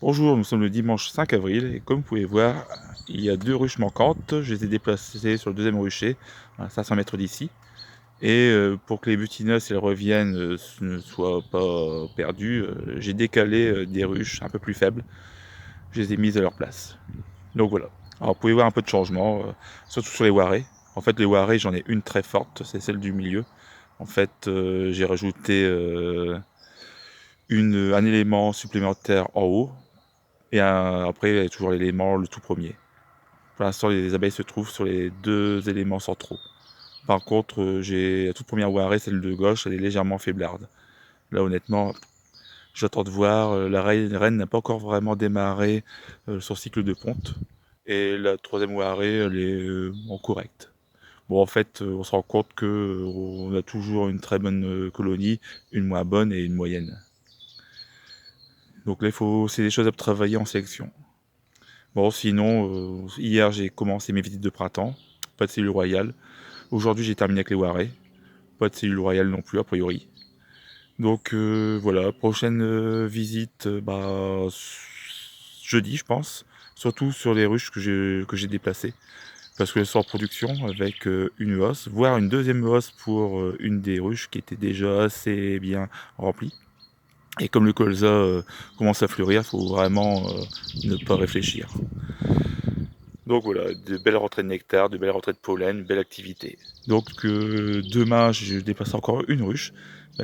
Bonjour, nous sommes le dimanche 5 avril et comme vous pouvez voir, il y a 2 ruches manquantes. Je les ai déplacées sur le deuxième rucher, à 500 mètres d'ici. Et pour que les butineuses, elles reviennent, ne soient pas perdues, j'ai décalé des ruches un peu plus faibles. Je les ai mises à leur place. Donc voilà. Alors vous pouvez voir un peu de changement, surtout sur les Warés. En fait, les Warés, j'en ai une très forte, c'est celle du milieu. En fait, j'ai rajouté un élément supplémentaire en haut. Et après, il y a toujours l'élément, le tout premier. Pour l'instant, les abeilles se trouvent sur les deux éléments centraux. Par contre, j'ai la toute première Warée, celle de gauche, elle est légèrement faiblarde. Là, honnêtement, j'attends de voir. La reine n'a pas encore vraiment démarré son cycle de ponte. Et la troisième Warée, elle est en correcte. Bon, en fait, on se rend compte que on a toujours une très bonne colonie, une moins bonne et une moyenne. Donc là, c'est des choses à travailler en sélection. Bon, sinon, hier j'ai commencé mes visites de printemps, pas de cellule royale. Aujourd'hui j'ai terminé avec les Warés, pas de cellule royale non plus a priori. Donc voilà, prochaine visite, jeudi je pense, surtout sur les ruches que j'ai déplacées. Parce qu'elles sont en production avec une hausse, voire une deuxième hausse pour une des ruches qui était déjà assez bien remplie. Et comme le colza commence à fleurir, il faut vraiment ne pas réfléchir. Donc voilà, de belles rentrées de nectar, de belles rentrées de pollen, une belle activité. Donc demain, je dépasse encore une ruche,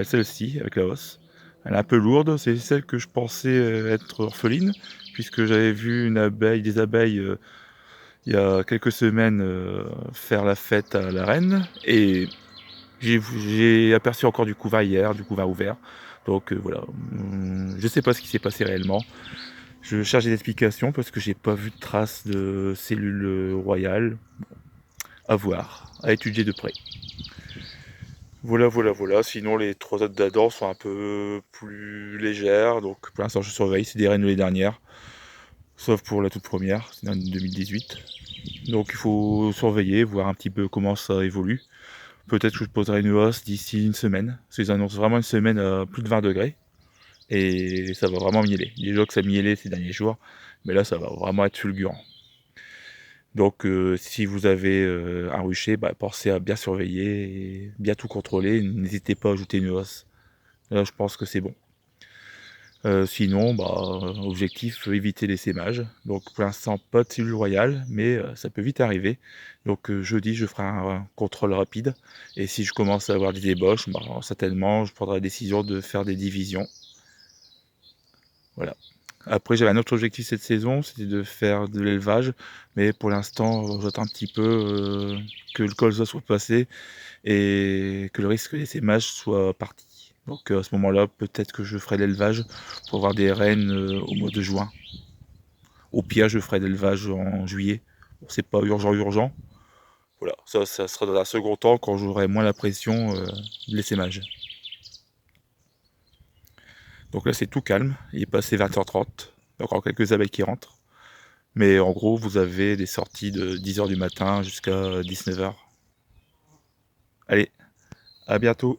celle-ci avec la hausse. Elle est un peu lourde, c'est celle que je pensais être orpheline, puisque j'avais vu des abeilles il y a quelques semaines faire la fête à la reine, et j'ai aperçu encore du couvain hier, du couvain ouvert. Donc voilà, je sais pas ce qui s'est passé réellement. Je cherche des explications parce que j'ai pas vu de traces de cellules royales. À voir, à étudier de près. Voilà, voilà, voilà. Sinon, les trois autres d'Adam sont un peu plus légères. Donc, pour l'instant, je surveille. C'est des reines de l'année dernière. Sauf pour la toute première, c'est en 2018. Donc, il faut surveiller, voir un petit peu comment ça évolue. Peut-être que je poserai une hausse d'ici une semaine. Parce qu'ils annoncent vraiment une semaine à plus de 20 degrés. Et ça va vraiment mieler. Déjà que ça mielait ces derniers jours. Mais là, ça va vraiment être fulgurant. Donc si vous avez un rucher, pensez à bien surveiller et bien tout contrôler. N'hésitez pas à ajouter une hausse. Là, je pense que c'est bon. Sinon, objectif, éviter l'essaimage. Donc pour l'instant, pas de cellule royale, mais ça peut vite arriver. Donc jeudi, je ferai un contrôle rapide. Et si je commence à avoir des ébauches, certainement, je prendrai la décision de faire des divisions. Voilà. Après, j'avais un autre objectif cette saison, c'était de faire de l'élevage, mais pour l'instant, j'attends un petit peu que le colza soit passé et que le risque d'essaimage soit parti. Donc à ce moment-là, peut-être que je ferai de l'élevage pour avoir des rennes au mois de juin. Au pire, je ferai de l'élevage en juillet. Bon, c'est pas urgent, urgent. Voilà, ça sera dans un second temps quand j'aurai moins la pression de l'essaimage. Donc là, c'est tout calme. Il est passé 20h30. Il y a encore quelques abeilles qui rentrent. Mais en gros, vous avez des sorties de 10h du matin jusqu'à 19h. Allez, à bientôt!